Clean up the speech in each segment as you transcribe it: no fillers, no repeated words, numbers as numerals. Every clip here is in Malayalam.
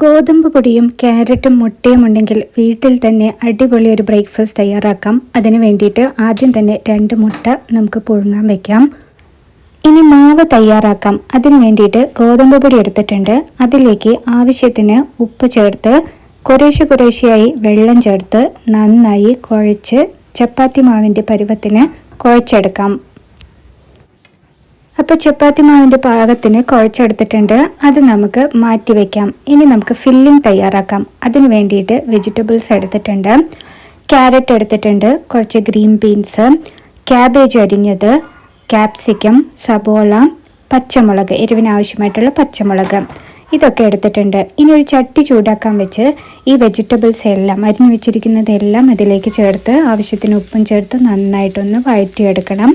ഗോതമ്പ് പൊടിയും ക്യാരറ്റും മുട്ടയും ഉണ്ടെങ്കിൽ വീട്ടിൽ തന്നെ അടിപൊളി ഒരു ബ്രേക്ക്ഫാസ്റ്റ് തയ്യാറാക്കാം. അതിന് വേണ്ടിയിട്ട് ആദ്യം തന്നെ 2 മുട്ട നമുക്ക് പുഴുങ്ങാൻ വെക്കാം. ഇനി മാവ് തയ്യാറാക്കാം. അതിന് വേണ്ടിയിട്ട് ഗോതമ്പ് പൊടി എടുത്തിട്ടുണ്ട്. അതിലേക്ക് ആവശ്യത്തിന് ഉപ്പ് ചേർത്ത് കുറേശ്ശെയായി വെള്ളം ചേർത്ത് നന്നായി കുഴച്ച് ചപ്പാത്തി മാവിൻ്റെ പരുവത്തിന് കുഴച്ചെടുക്കാം. അപ്പോൾ ചപ്പാത്തി മാവിൻ്റെ പാകത്തിന് കുഴച്ചെടുത്തിട്ടുണ്ട്. അത് നമുക്ക് മാറ്റി വയ്ക്കാം. ഇനി നമുക്ക് ഫില്ലിംഗ് തയ്യാറാക്കാം. അതിന് വേണ്ടിയിട്ട് വെജിറ്റബിൾസ് എടുത്തിട്ടുണ്ട്. ക്യാരറ്റ് എടുത്തിട്ടുണ്ട്, കുറച്ച് ഗ്രീൻ ബീൻസ്, ക്യാബേജ് അരിഞ്ഞത്, ക്യാപ്സിക്കം, സബോള, പച്ചമുളക്, എരിവിനാവശ്യമായിട്ടുള്ള പച്ചമുളക്, ഇതൊക്കെ എടുത്തിട്ടുണ്ട്. ഇനി ഒരു ചട്ടി ചൂടാക്കാൻ വെച്ച് ഈ വെജിറ്റബിൾസ് എല്ലാം അരിഞ്ഞു വെച്ചിരിക്കുന്നതെല്ലാം അതിലേക്ക് ചേർത്ത് ആവശ്യത്തിന് ഉപ്പും ചേർത്ത് നന്നായിട്ടൊന്ന് വഴറ്റിയെടുക്കണം.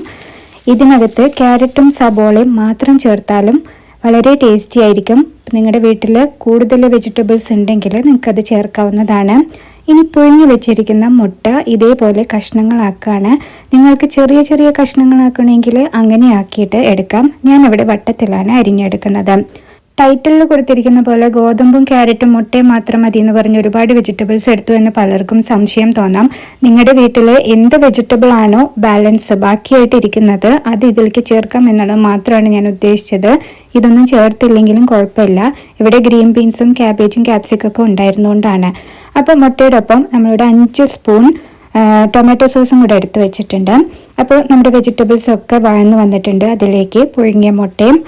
ഇതിനകത്ത് ക്യാരറ്റും സബോളയും മാത്രം ചേർത്താലും വളരെ ടേസ്റ്റി ആയിരിക്കും. നിങ്ങളുടെ വീട്ടിൽ കൂടുതൽ വെജിറ്റബിൾസ് ഉണ്ടെങ്കിൽ നിങ്ങൾക്കത് ചേർക്കാവുന്നതാണ്. ഇനി പുഴുങ്ങി വെച്ചിരിക്കുന്ന മുട്ട ഇതേപോലെ കഷ്ണങ്ങളാക്കാണ്. നിങ്ങൾക്ക് ചെറിയ കഷ്ണങ്ങളാക്കണമെങ്കിൽ അങ്ങനെ ആക്കിയിട്ട് എടുക്കാം. ഞാനിവിടെ വട്ടത്തിലാണ് അരിഞ്ഞെടുക്കുന്നത്. ടൈറ്റിലിൽ കൊടുത്തിരിക്കുന്ന പോലെ ഗോതമ്പും ക്യാരറ്റും മുട്ടയും മാത്രം മതി എന്ന് പറഞ്ഞ് ഒരുപാട് വെജിറ്റബിൾസ് എടുത്തു എന്ന് പലർക്കും സംശയം തോന്നാം. നിങ്ങളുടെ വീട്ടിൽ എന്ത് വെജിറ്റബിൾ ആണോ ബാലൻസ് ബാക്കിയായിട്ടിരിക്കുന്നത് അത് ഇതിലേക്ക് ചേർക്കാം എന്നുള്ളത് മാത്രമാണ് ഞാൻ ഉദ്ദേശിച്ചത്. ഇതൊന്നും ചേർത്തില്ലെങ്കിലും കുഴപ്പമില്ല. ഇവിടെ ഗ്രീൻ ബീൻസും ക്യാബേജും ക്യാപ്സിക്കൊക്കെ ഉണ്ടായിരുന്നുകൊണ്ടാണ്. അപ്പോൾ മുട്ടയോടൊപ്പം നമ്മളിവിടെ 5 സ്പൂൺ ടൊമാറ്റോ സോസും കൂടെ എടുത്ത് വെച്ചിട്ടുണ്ട്. അപ്പോൾ നമ്മുടെ വെജിറ്റബിൾസ് ഒക്കെ വഴന്ന് വന്നിട്ടുണ്ട്. അതിലേക്ക് പുഴുങ്ങിയ മുട്ടയും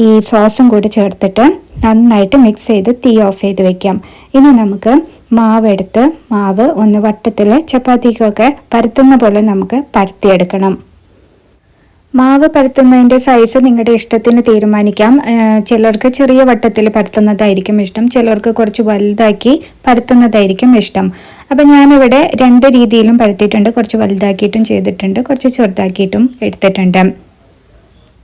ഈ സോസും കൂടി ചേർത്തിട്ട് നന്നായിട്ട് മിക്സ് ചെയ്ത് തീ ഓഫ് ചെയ്ത് വെക്കാം. ഇനി നമുക്ക് മാവ് ഒന്ന് വട്ടത്തിൽ ചപ്പാത്തിക്കൊക്കെ പരത്തുന്ന പോലെ നമുക്ക് പരത്തിയെടുക്കണം. മാവ് പരത്തുന്നതിൻ്റെ സൈസ് നിങ്ങളുടെ ഇഷ്ടത്തിന് തീരുമാനിക്കാം. ചിലർക്ക് ചെറിയ വട്ടത്തിൽ പരത്തുന്നതായിരിക്കും ഇഷ്ടം, ചിലർക്ക് കുറച്ച് വലുതാക്കി പരത്തുന്നതായിരിക്കും ഇഷ്ടം. അപ്പം ഞാനിവിടെ 2 രീതിയിലും പരത്തിയിട്ടുണ്ട്. കുറച്ച് വലുതാക്കിയിട്ടും ചെയ്തിട്ടുണ്ട്, കുറച്ച് ചെറുതാക്കിയിട്ടും എടുത്തിട്ടുണ്ട്.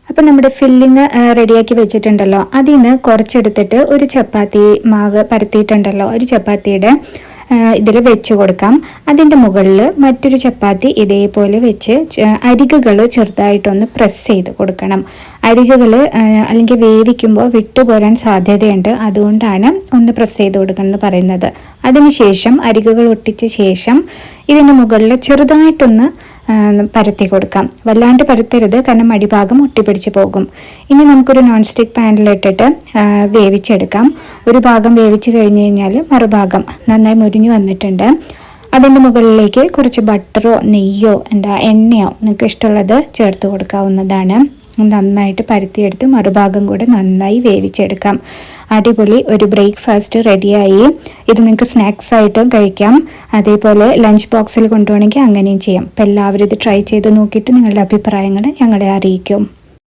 അപ്പം നമ്മുടെ ഫില്ലിങ് റെഡിയാക്കി വെച്ചിട്ടുണ്ടല്ലോ, അതിൽ നിന്ന് കുറച്ചെടുത്തിട്ട് ഒരു ചപ്പാത്തി മാവ് പരത്തിയിട്ടുണ്ടല്ലോ, ഒരു ചപ്പാത്തിയുടെ ഇതിൽ വെച്ച് കൊടുക്കാം. അതിൻ്റെ മുകളിൽ മറ്റൊരു ചപ്പാത്തി ഇതേപോലെ വെച്ച് അരികുകൾ ചെറുതായിട്ടൊന്ന് പ്രസ് ചെയ്ത് കൊടുക്കണം. അരികുകൾ അല്ലെങ്കിൽ വേവിക്കുമ്പോൾ വിട്ടുപോരാൻ സാധ്യതയുണ്ട്. അതുകൊണ്ടാണ് ഒന്ന് പ്രസ് ചെയ്ത് കൊടുക്കണം എന്ന് പറയുന്നത്. അതിനുശേഷം അരികുകൾ ഒട്ടിച്ച ശേഷം ഇതിൻ്റെ മുകളിൽ ചെറുതായിട്ടൊന്ന് പരത്തി കൊടുക്കാം. വല്ലാണ്ട് പരത്തരുത്, കാരണം അടിഭാഗം ഒട്ടിപ്പിടിച്ച് പോകും. ഇനി നമുക്കൊരു നോൺ സ്റ്റിക്ക് പാനിലിട്ടിട്ട് വേവിച്ചെടുക്കാം. ഒരു ഭാഗം വേവിച്ച് കഴിഞ്ഞ് കഴിഞ്ഞാൽ മറുഭാഗം നന്നായി മുരിഞ്ഞു വന്നിട്ടുണ്ട്. അതിൻ്റെ മുകളിലേക്ക് കുറച്ച് ബട്ടറോ നെയ്യോ എണ്ണയോ നിങ്ങൾക്ക് ഇഷ്ടമുള്ളത് ചേർത്ത് കൊടുക്കാവുന്നതാണ്. നന്നായിട്ട് പരത്തിയെടുത്ത് മറുഭാഗം കൂടെ നന്നായി വേവിച്ചെടുക്കാം. അടിപൊളി ഒരു ബ്രേക്ക്ഫാസ്റ്റ് റെഡിയായി. ഇത് നിങ്ങൾക്ക് സ്നാക്സ് ആയിട്ടും കഴിക്കാം, അതേപോലെ ലഞ്ച് ബോക്സിൽ കൊണ്ടുപോകണമെങ്കിൽ അങ്ങനെയും ചെയ്യാം. അപ്പോൾ എല്ലാവരും ഇത് ട്രൈ ചെയ്ത് നോക്കിയിട്ട് നിങ്ങളുടെ അഭിപ്രായങ്ങൾ ഞങ്ങളെ അറിയിക്കും.